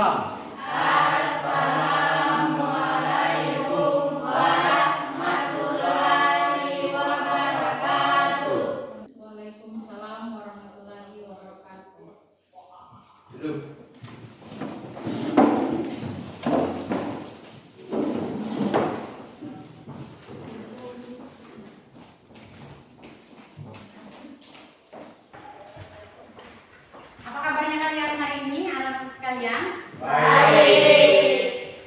Waalaikumsalam. Assalamualaikum warahmatullahi wabarakatuh. Waalaikumsalam warahmatullahi wabarakatuh. Duduk. Apa kabarnya kalian hari ini, anak-anak sekalian? Baik.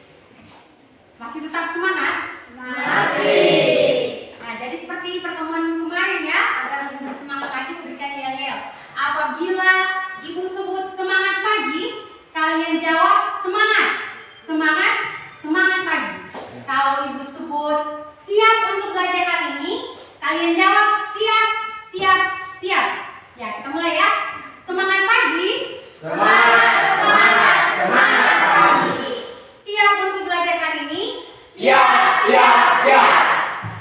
Masih tetap semangat? Masih. Nah, jadi seperti pertemuan kemarin ya, agar lebih bersemangat lagi berikan yel-yel. Apabila ibu sebut semangat pagi, kalian jawab semangat. Semangat, semangat pagi. Kalau ibu sebut siap untuk belajar hari ini, kalian jawab siap, siap, siap. Ya, kita mulai ya. Semangat pagi. Semangat, semangat, semangat pagi. Siap untuk belajar hari ini. Siap, siap, siap.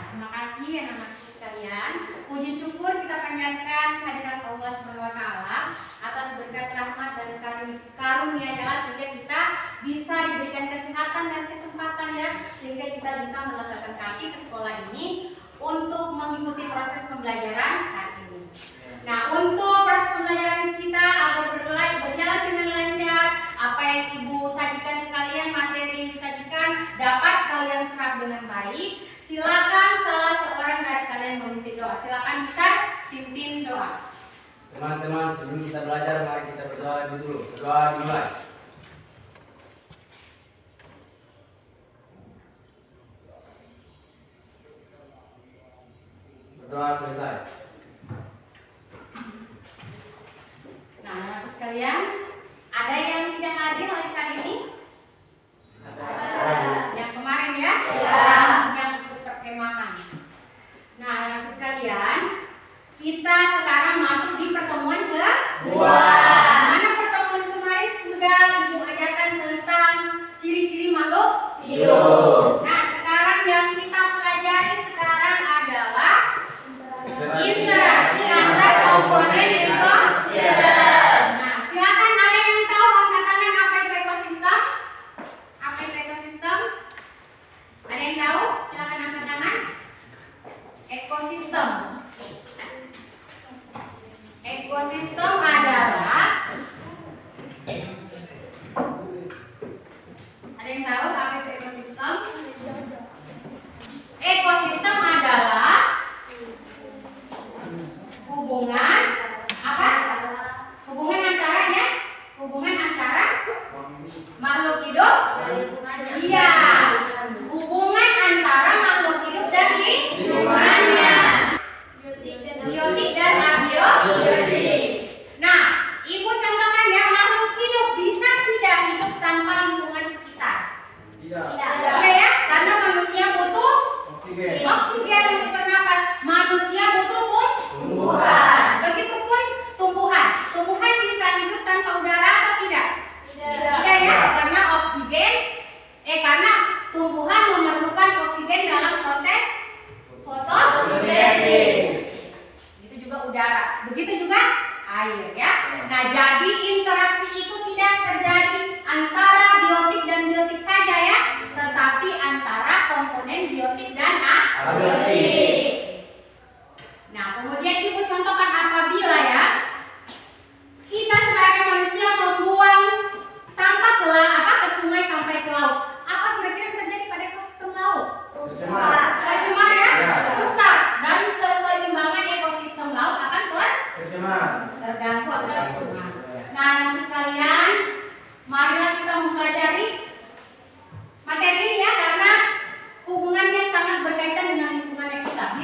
Terima kasih anak-anakku sekalian. Puji syukur kita panjatkan kehadirat Allah SWT atas berkat rahmat dan karunia-Nya sehingga kita bisa diberikan kesehatan dan kesempatan ya, sehingga kita bisa meletakkan kaki ke sekolah ini untuk mengikuti proses pembelajaran hari ini. Nah, untuk proses pembelajaran kita agar berjalan dengan lancar, apa yang ibu sajikan ke kalian, materi yang disajikan dapat kalian serap dengan baik. Silakan salah seorang dari kalian memimpin doa. Silakan bisa pimpin doa. Teman-teman, sebelum kita belajar, mari kita berdoa lebih dulu. Berdoa dimulai. Berdoa selesai. Nah, anak sekalian, ada yang tidak hadir oleh kali ini? Yang kemarin ya? Yang sedang ikut perkemahan. Nah, anak sekalian, kita sekarang masuk di pertemuan ke mana pertemuan kemarin sudah ibu ajarkan tentang ciri-ciri makhluk Hidup. Nah, sekarang yang kita pelajari sekarang adalah interaksi antar komponen ekosistem. Nah, silakan ada yang tahu angkat tangan apa itu ekosistem? Apa itu ekosistem? Ada yang tahu? Silakan angkat tangan. Ekosistem. Ekosistem adalah, ada yang tahu apa itu ekosistem? Ekosistem adalah hubungan apa? Hubungan antara ya? Hubungan antara makhluk hidup? Iya. Hubungan antara makhluk hidup dan lingkungannya. Biotik dan abiotik. Nah, ibu contohkan ya, makhluk hidup bisa tidak hidup tanpa lingkungan sekitar? Tidak ya, karena manusia butuh oksigen untuk bernapas. Manusia butuh tumbuhan. Begitupun tumbuhan. Tumbuhan bisa hidup tanpa udara atau tidak? Tidak ya, karena karena tumbuhan memerlukan oksigen dalam proses fotosintesis. Itu juga udara. Begitu juga air ya. Nah, jadi interaksi itu tidak terjadi antara biotik dan biotik saja ya, tetapi antara komponen biotik dan abiotik. Nah, kemudian ibu contohkan apabila ya kita sebagai manusia membuang sampah ke sungai sampai ke laut. Apa kira-kira yang terjadi pada ekosistem laut? Tercemar ya? Rusak, dan keseimbangan ekosistem laut akan terganggu atau tercemar. Nah, anak sekalian, marilah kita mempelajari materi ini ya, karena hubungannya sangat berkaitan dengan lingkungan kita.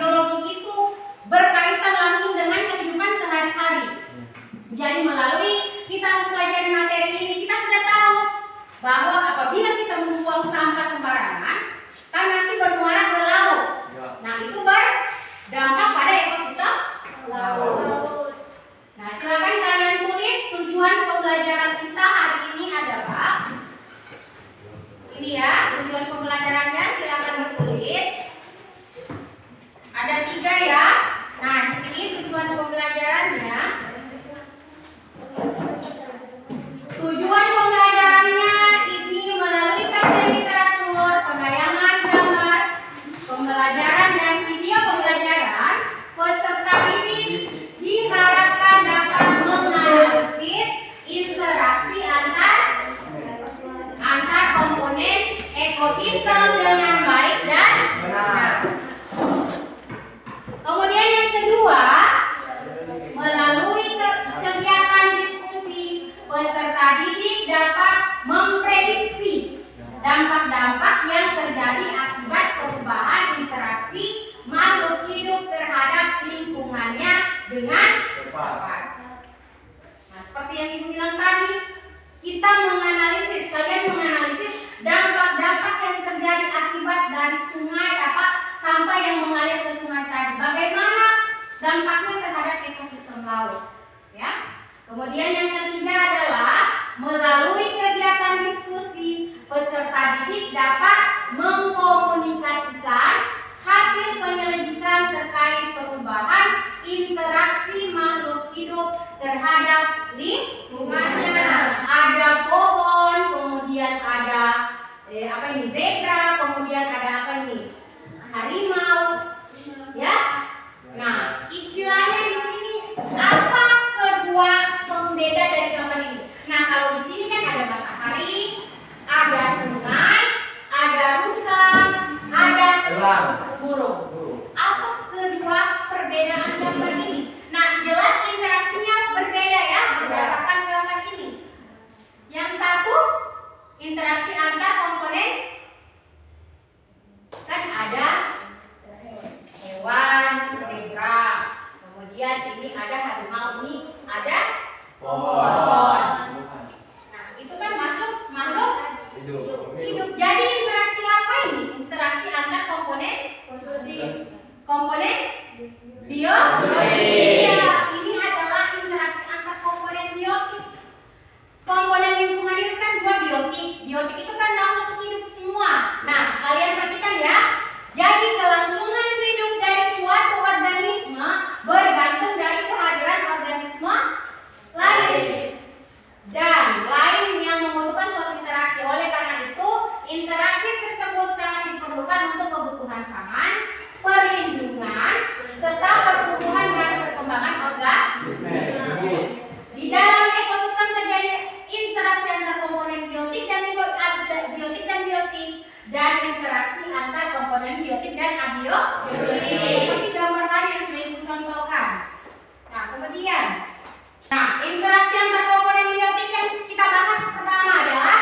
biotik dapat mengkomunikasikan hasil penyelidikan terkait perubahan interaksi makhluk hidup terhadap lingkungannya. Ada pohon, kemudian ada apa ini, zebra, kemudian ada apa ini, harimau, ya. Nah, istilahnya di sini apa kedua pembeda dari gambar ini? Nah, kalau di sini kan ada matahari, ada sungai, ada rusa, ada burung. Apa kedua perbedaan gambar ini? Nah, jelas interaksinya berbeda ya berdasarkan gambar ini. Yang satu interaksi antar komponen, kan ada hewan, zebra, kemudian ini ada harimau, ini ada pohon. Nah, itu kan masuk makhluk hidup. Jadi interaksi apa ini? Interaksi antar komponen biotik. Iya, ini adalah interaksi antar komponen biotik. Komponen lingkungan itu kan dua biotik. Biotik itu kan makhluk hidup semua. Nah, kalian perhatikan ya. Jadi kelangsungan hidup dari suatu organisme bergantung dari kehadiran organisme lain. Dan lain yang membutuhkan suatu interaksi. Oleh karena itu, interaksi tersebut sangat diperlukan untuk kebutuhan pangan, perlindungan, serta pertumbuhan dan perkembangan organisme. Di dalam ekosistem terjadi interaksi antar komponen biotik dan interaksi antar komponen biotik dan abiotik. Seperti gambar tadi yang sudah Ibu contohkan. Nah, kemudian, interaksi antar komponen biotik yang kita bahas pertama adalah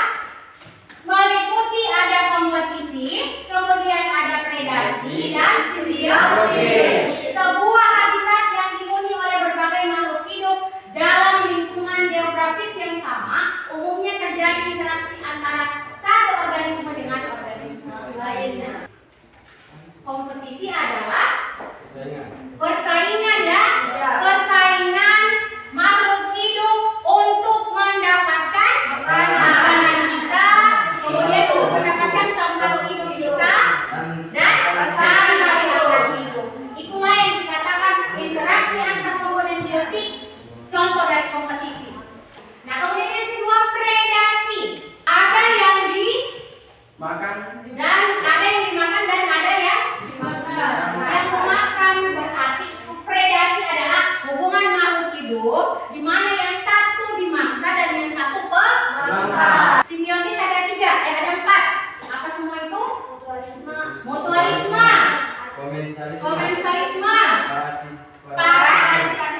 meliputi ada kompetisi, kemudian ada predasi dan simbiosis. Sebuah habitat yang dihuni oleh berbagai makhluk hidup dalam lingkungan geografis yang sama, umumnya terjadi interaksi antara satu organisme dengan organisme lainnya. Kompetisi adalah persaingan ya, persaingan makhluk hidup untuk mendapatkan makanan bisa, kemudian untuk mendapatkan tempat hidup bisa, dan pasangan hidup. Itulah yang dikatakan interaksi antar komponen biotik, contoh dari kompetisi. Nah, kemudian yang kedua predasi. Ada yang dimakan dan ada yang dimakan dan ada yang yang memakan. Berarti predasi adalah hubungan makhluk hidup di mana yang satu dimangsa dan yang satu pemangsa. Simbiosis ada ada 4. Apa semua itu? Mutualisme, komensalisme,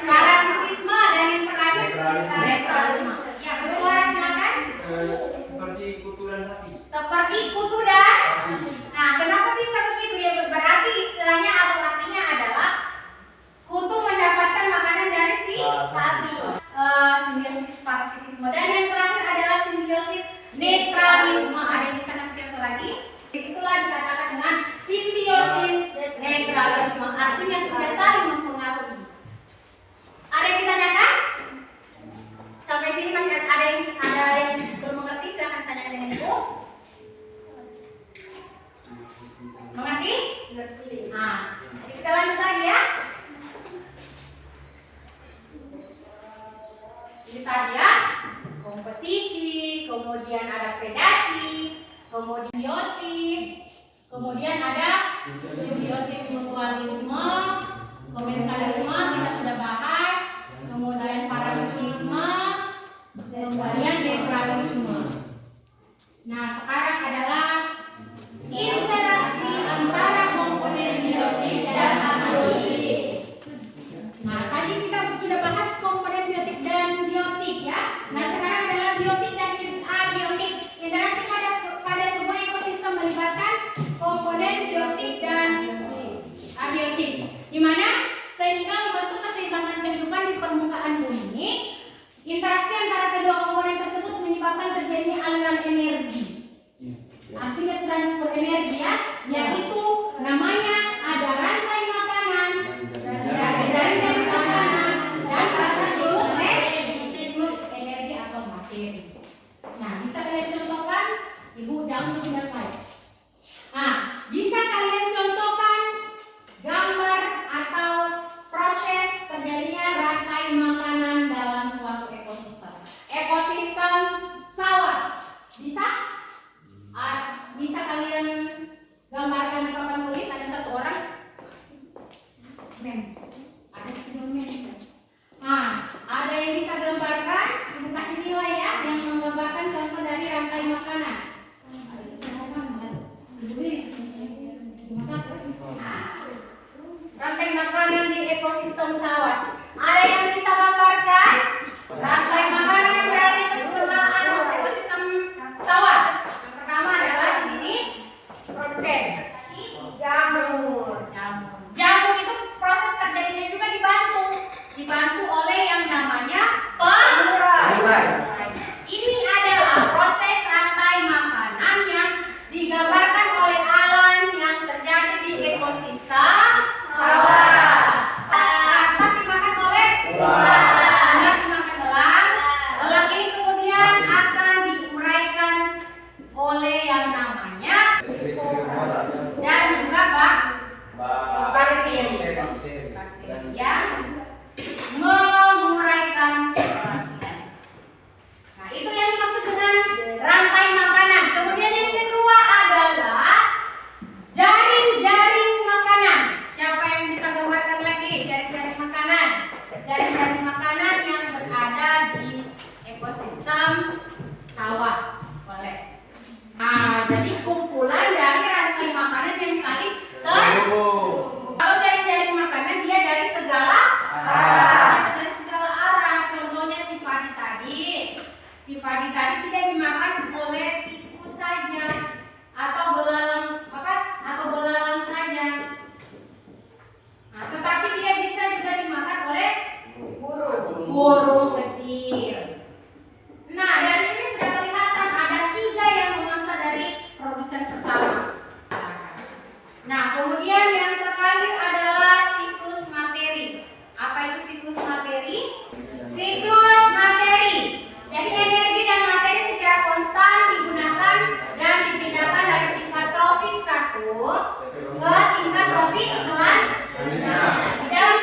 parasitisme, dan yang terakhir netralisme. Ya, bersuara silakan. Seperti kutu dan sapi. Seperti kutu dan. Nah, kenapa bisa begitu ya? Berarti istilahnya atau artinya adalah kutu mendapatkan makanan dari si sapi. Simbiosis parasitisme, dan yang terakhir adalah simbiosis netralisme. Ada yang bisa kasih contoh lagi? Itulah dikatakan dengan simbiosis netralisme, artinya tidak saling mempengaruhi. Ada yang ditanyakan? Sampai sini masih ada yang belum mengerti? Silahkan tanyakan dengan Ibu. Mengerti? Nah, jadi kita lanjut lagi ya. Ini tadi ya, kompetisi, kemudian ada predasi, kemudian biosis, kemudian ada simbiosis mutualisme, komensalisme kita sudah bahas, kemudian parasitisme, kemudian netralisme. Nah, sekarang adalah interaksi antara komponen biotik dan abiotik. Nah, tadi kita sudah bahas komponen biotik dan biotik ya. Nah, sekarang adalah biotik dan abiotik. Interaksi pada sebuah ekosistem melibatkan komponen biotik dan abiotik, di mana sehingga membentuk keseimbangan kehidupan di permukaan bumi. Interaksi antara kedua komponen tersebut Yang sudah saya. Nah, bisa kalian contohkan gambar atau proses terjadinya rantai makanan dalam suatu ekosistem. Ekosistem sawah. Bisa? Bisa kalian gambarkan di papan tulis? Ada satu orang. Mem. Ada satu mem. Nah, ada yang bisa gambarkan? Ibu kasih nilai ya, yang menggambarkan contoh dari rantai makanan. Rantai makanan di ekosistem sawah. Ada yang bisa gambarkan? Rantai makanan yang berada di ekosistem sawah. Yang pertama adalah di sini produsen jamur. Jamur itu proses terjadinya juga dibantu oleh yang namanya pengurai. Ini adalah proses rantai makanan yang digambarkan oleh alam yang terjadi di ekosistem sawah. Akan dimakan oleh ular, dimakan elang. Elang ini kemudian akan diuraikan oleh yang namanya dan juga bakteri yang menguraikan sebagian. Nah, itu yang dimaksud dengan rantai makanan. Kemudian yang kedua adalah jaring-jaring makanan. Siapa yang bisa gambarkan lagi jaring-jaring makanan? Jaring-jaring makanan yang berada di ekosistem sawah. Boleh. Nah, jadi kumpulan dari rantai makanan yang saling kalau jaring-jaring makanan dia dari segala arah. Dari segala arah. Contohnya si padi tadi. Si padi tadi tidak dimakan oleh tikus saja atau belalang saja. Nah, tetapi dia bisa juga dimakan oleh burung kecil. Nah, dari sini sudah kelihatan ada 3 yang memangsa dari produsen pertama. Nah, kemudian yang terakhir adalah siklus materi. Apa itu siklus materi? Siklus materi. Jadi energi dan materi secara konstan digunakan dan dipindahkan dari tingkat tropik 1 ke tingkat tropik selanjutnya. Di dalam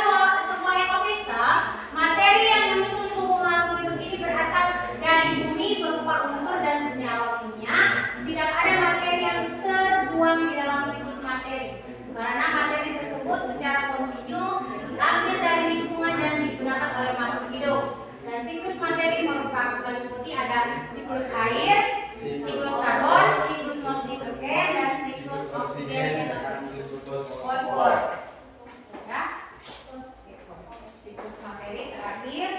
sebuah ekosistem, materi yang menyusun tubuh makhluk hidup ini berasal dari bumi berupa unsur dan senyawa kimia. Tidak ada materi yang terbuang di dalam siklus materi, karena materi tersebut secara kontinu diambil dari lingkungan dan digunakan oleh makhluk hidup. Dan siklus materi meliputi ada siklus air, siklus karbon, siklus nitrogen, dan siklus oksigen dan fosfor. Ya, siklus materi terakhir.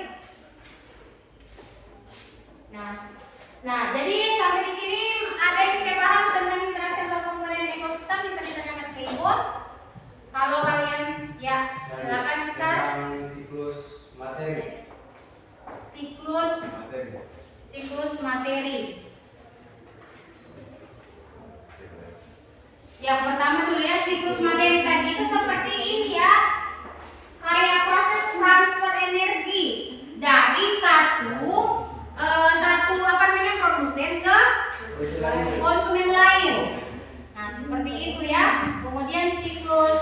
Nah, jadi sampai di sini ada yang tidak paham tentang interaksi antar komponen ekosistem bisa ditanyakan ke Ibu. Kalau kalian ya silakan bisa. Siklus materi. Siklus materi. Yang pertama dulu ya, siklus materi tadi itu seperti ini ya. Kayak proses transfer energi dari satu produsen ke konsumen lain. Nah, seperti itu ya. Kemudian siklus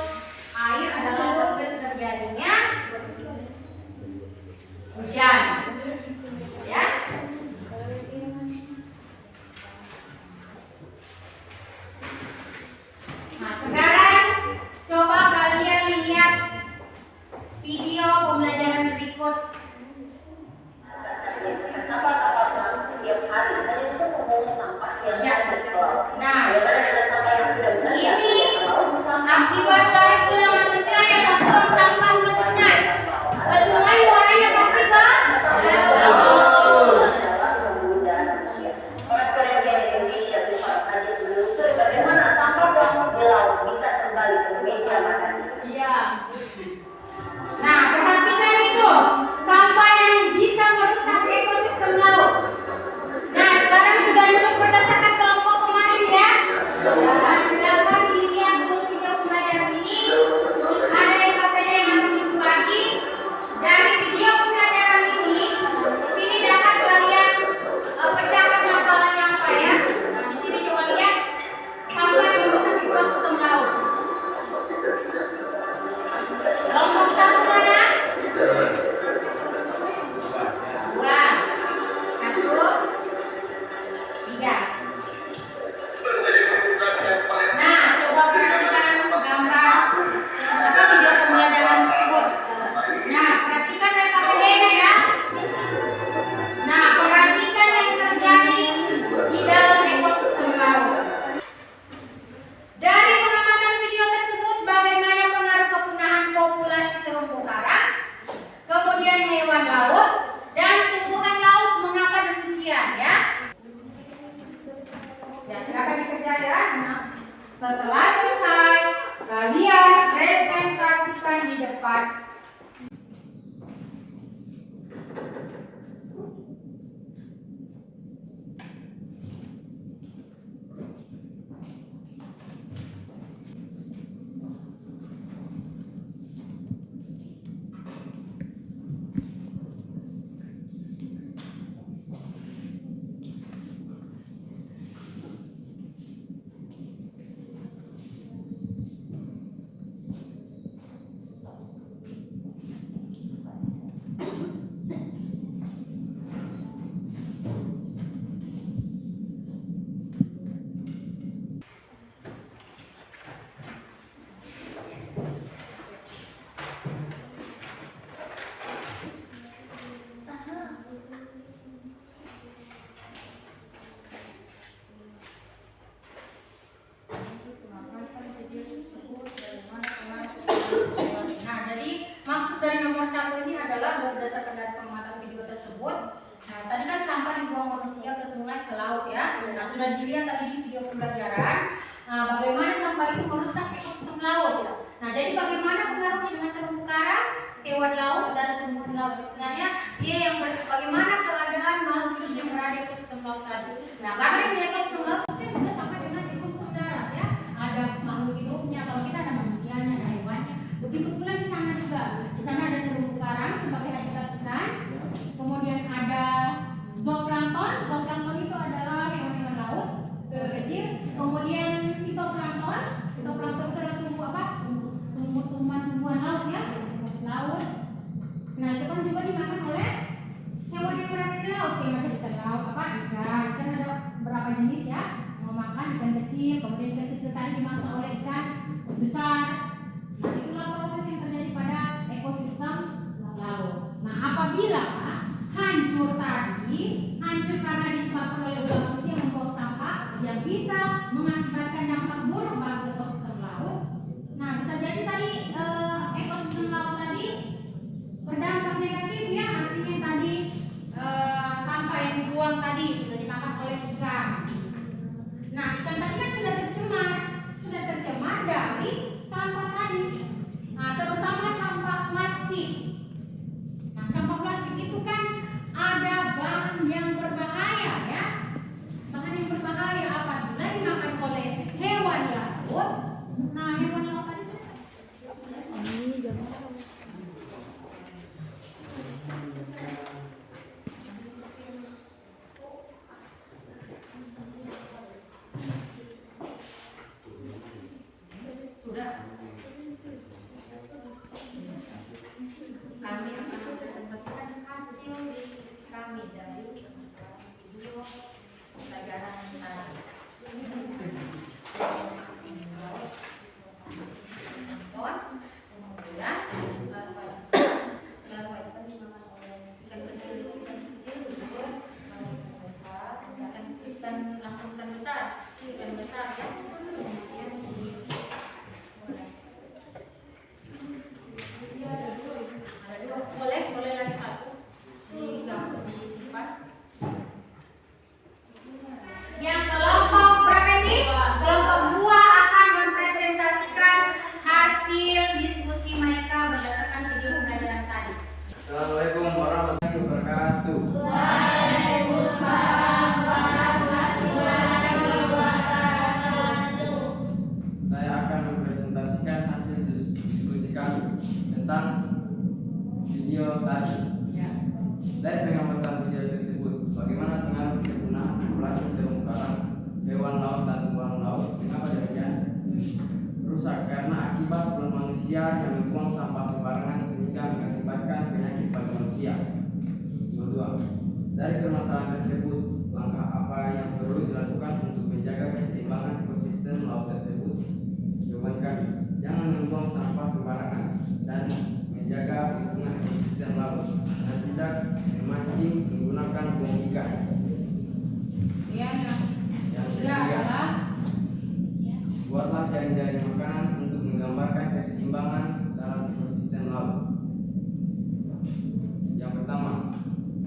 air adalah proses terjadinya hujan. Ya. Nah, sekarang coba kalian lihat video pembelajaran berikut. Nah, ini akibat dari tulang manusia yang membuang sampah ke sungai. Ke sungai warnanya pasti ke bagaimana sampah plastik di laut bisa kembali ke meja makan? Iya. Nah, perhatikan itu sampah yang bisa merusak ekosistem laut. Nah, sekarang sudah duduk berdasarkan kelompok kemarin ya. Ya, silakan dikerja ya. Nah, setelah selesai, kalian presentasikan di depan. Nah, jadi maksud dari nomor 1 ini adalah berdasarkan dari pengamatan video tersebut. Nah, tadi kan sampah dibuang manusia ke sungai, ke laut ya. Nah, sudah dilihat tadi di video pembelajaran. Nah, bagaimana sampah itu merusak ekosistem laut ya. Nah, jadi bagaimana pengaruhnya dengan terumbu karang, hewan laut dan tumbuhan laut istilahnya dia yang bagaimana keadaan makhluk hidup yang berada di ekosistem laut tadi. Nah, karena di ekosistem laut kan juga sama dengan ekosistem darat ya. Ada makhluk hidupnya, kalau kita ada manusianya, ada hewannya. Begitu pula di sana juga. Di sana ada terumbu karang sebagai habitat ikan. Kemudian ada zooplankton. Zooplankton itu adalah hewan-hewan laut kecil. Kemudian fitoplankton. Fitoplankton itu adalah tumbuhan laut ya, laut. Nah, itu kan juga dimakan oleh hewan yang berada di laut, kayak macam ikan laut, ikan ada berapa jenis ya, mau makan ikan kecil, kemudian ikan kecil tadi dimakan oleh ikan besar. Nah, itulah proses yang terjadi pada ekosistem laut. Nah, apabila hancur tadi, hancur karena disebabkan oleh ulah manusia yang membuang sampah yang bisa mengakibatkan dampak buruk bagi ekosistem laut. Nah, bisa jadi tadi ekosistem laut tadi berdampak negatif ya, artinya tadi sampah yang dibuang tadi sudah dimakan oleh ikan. Nah, ikan tadi kan sudah tercemar dari sampah tadi. Nah, terutama sampah plastik. Nah, sampah plastik itu kan ada bahan yang berbahaya ya. Bahan yang berbahaya apabila dimakan oleh hewan laut. Nah, hewan laut tadi sudah kami akan mempresentasikan hasil diskusi kami dari permasalahan video pembelajaran tadi. Larva itu kan dimakan oleh ikan kecil, ikan besar ya. Ada dua, boleh lagi satu disimpan. Yang kelompok berapa ini? Kelompok 2 akan mempresentasikan hasil diskusi mereka berdasarkan video pembelajaran tadi. Assalamualaikum warahmatullahi wabarakatuh. Saya akan mempresentasikan hasil diskusi kami tentang video tadi. Dari pengamatan video tersebut, bagaimana pengaruh penggunaan populasi terumbu karang, hewan laut dan tumbuhan laut? Kenapa demikian? Rusak karena akibat ulah manusia yang membuang sampah sembarangan sehingga mengakibatkan penyakit pada manusia. Kedua, dari permasalahan tersebut, langkah apa yang perlu dilakukan untuk menjaga keseimbangan ekosistem laut tersebut? Jawaban kami, jangan membuang sampah sembarangan dan menjaga lingkungan ekosistem laut dan tidak memancing menggunakan bom ikan. Yang ketiga adalah buatlah jaring-jaring makanan untuk menggambarkan keseimbangan dalam ekosistem laut. Yang pertama,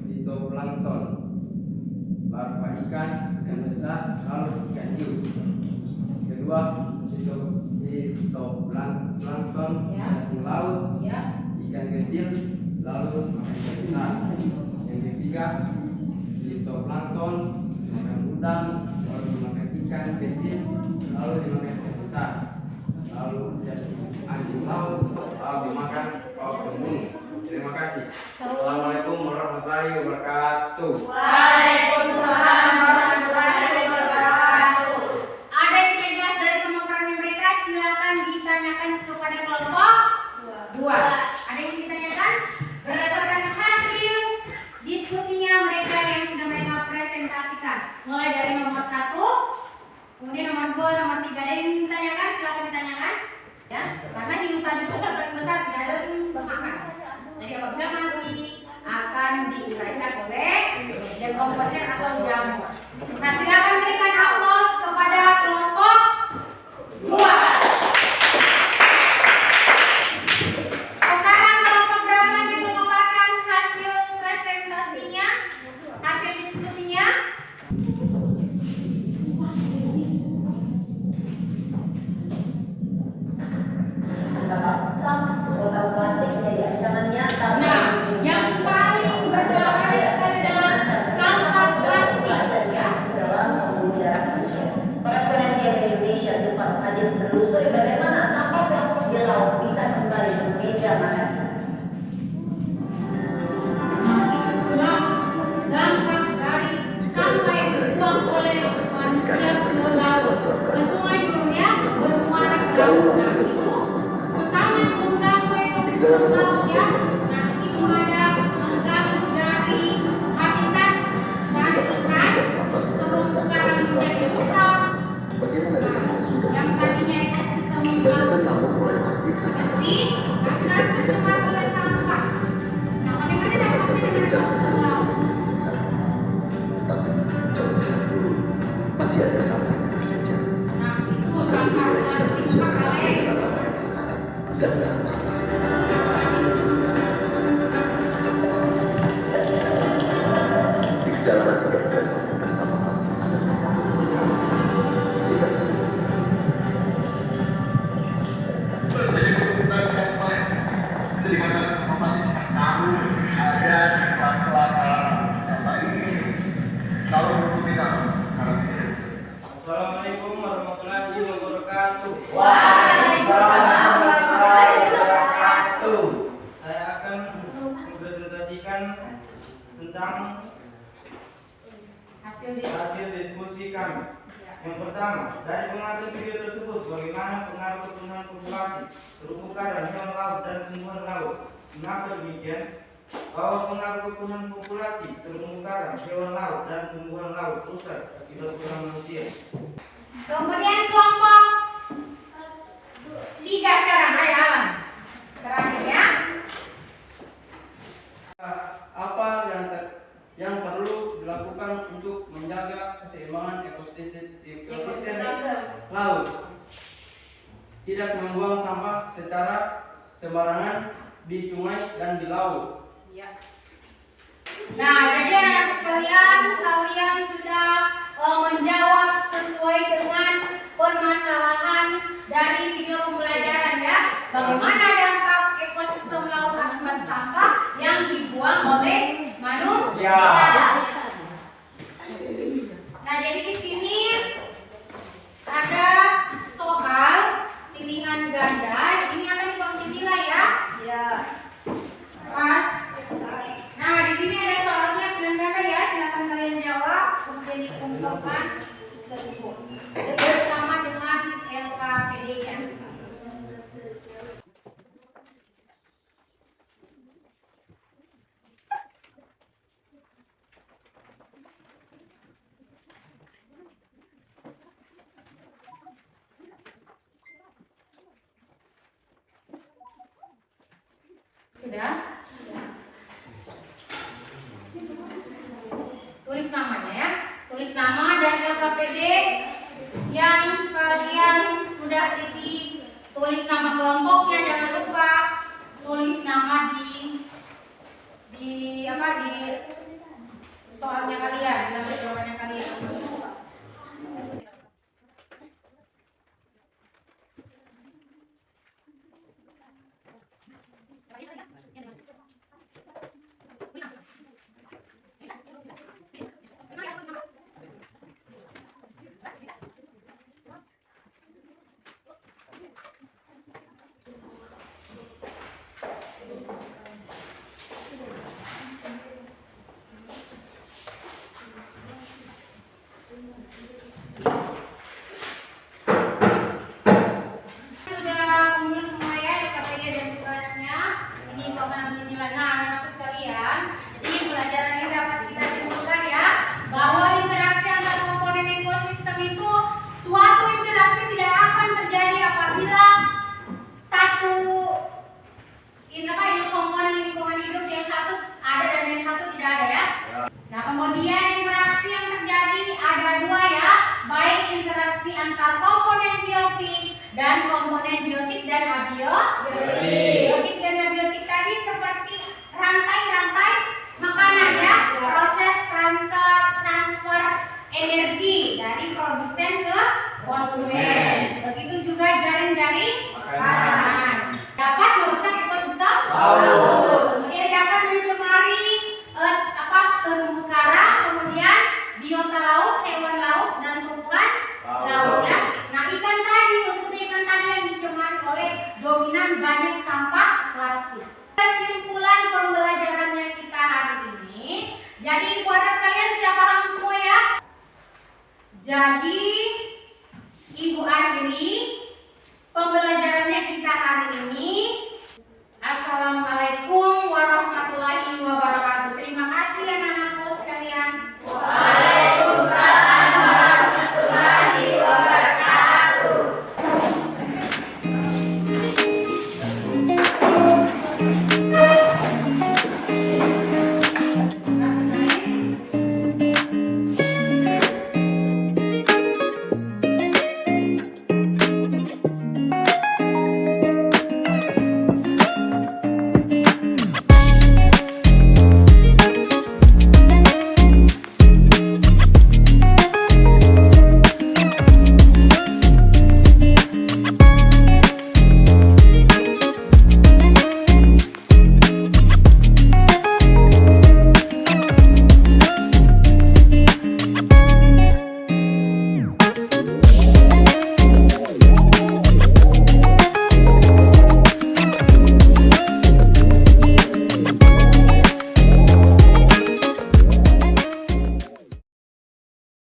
fitoplankton, larva ikan besar, lalu ikan hiu. Kedua, fitoplankton, Ya. cacing laut, Ya. ikan kecil, lalu makan ikan besar. Yang ketiga, fitoplankton makan udang, lalu dimakan ikan kecil, lalu dimakan ikan besar. Lalu anjing laut, lalu dimakan paus pembunuh. Terima kasih. Assalamualaikum warahmatullahi wabarakatuh. Waalaikumsalam warahmatullahi wabarakatuh. Ada yang tidak jelas dari pemaparan mereka, silakan ditanyakan kepada kelompok 2. Ada yang ditanyakan? Berdasarkan hasil diskusinya mereka yang sudah mereka presentasikan, mulai dari nomor 1, kemudian nomor 2, nomor 3. Ada yang ditanyakan? Silakan ditanyakan. Ya, karena hiu tadi itu paling besar, tidak ada yang bermakan. Jadi apabila nanti akan diuraikan oleh dekomposer atau jamur. Nah, silakan berikan aplaus kepada kelompok 2. Sekarang kelompok berapa yang memaparkan hasil presentasinya, hasil diskusinya? Botol plastik jadi ancaman nyata. Nah, yang paling berbahaya sekali adalah sampah plastik, ya. Dalam pembuluh darah manusia. Korespondensi Indonesia sempat hadir menelusuri bagaimana sampah plastik di laut bisa kembali ke meja makan. Nah, itulah dampak dari sampah yang dibuang oleh manusia ke laut, ke sungai dulu ya, bermuara ke laut. Nah, itu sangat mengganggu ekosistem laut ya. Nah, di situ ada mengganggu dari habitat dari ikan, terumbu karang menjadi rusak. Nah, yang tadinya ekosistem laut bersih, nah sekarang tercemar oleh sampah. Nah, bagaimana dampaknya dengan ekosistem laut? Masih ada sampah yang terjadi Nah, itu sampah plastik Pak Ale. dan sampah plastik. Di kedalaman berbeda bersama plastik sudah Assalamualaikum warahmatullahi wabarakatuh. Waalaikumsalam warahmatullahi wabarakatuh. Saya akan mempresentasikan tentang Hasil hasil diskusi kami. Yang pertama, dari pengamatan video tersebut, bagaimana pengaruh pertumbuhan populasi terumbu karang, hewan laut, dan tumbuhan laut? Mengapa demikian? Bahwa pengaruh pertumbuhan populasi terumbu karang, hewan laut, dan tumbuhan laut rusak akibat kurang manusia. Kemudian kelompok 3 sekarang, ayo Alan. Terakhir ya. Apa yang perlu dilakukan untuk menjaga keseimbangan ekosistem laut? Tidak membuang sampah secara sembarangan di sungai dan di laut. Ya. Nah, jadi anak-anak sekalian, kalian sudah menjawab sesuai dengan permasalahan dari video pembelajaran ya. Bagaimana dampak ekosistem laut akibat sampah yang dibuang oleh manusia. Nah, jadi di sini ada soal pilihan ganda. Ini akan dibagi nilai ya. Ya. Pas. Nah, di sini ada soalnya pilihan ganda ya. Silakan kalian jawab, kemudian dikumpulkan ke buku bersama dengan LKPD-nya. Sudah? Tulis namanya ya. Tulis nama dan LKPD yang kalian sudah isi. Tulis nama kelompoknya, jangan lupa tulis nama di soalnya kalian, di lampu jawabannya kalian. Sudah kumpul semua ya LKP-nya dan tugasnya. Ini akan ambil nilai. Nah, anak-anakku sekalian, jadi pelajaran ini dapat kita simpulkan ya bahwa interaksi antar komponen ekosistem itu suatu interaksi tidak akan terjadi apabila satu komponen lingkungan hidup yang satu ada dan yang satu tidak ada ya. Nah, kemudian interaksi yang terjadi ada dua ya, baik interaksi antar komponen biotik dan komponen biotik dan abiotik. Biotik dan abiotik tadi seperti rantai-rantai makanan ya, proses transfer energi dari produsen ke konsumen. Begitu juga jaring-jaring makanan. Dapat merusak ekosistem. Kemudian dapat mencemari terumbu karang, kemudian biota laut, hewan laut dan tumbuhan laut ya. Nah, ikan tadi, khususnya ikan tadi yang dicemari oleh dominan banyak sampah plastik. Kesimpulan pembelajarannya kita hari ini, jadi ibu harap kalian sudah paham semua ya. Jadi ibu akhiri pembelajarannya kita hari ini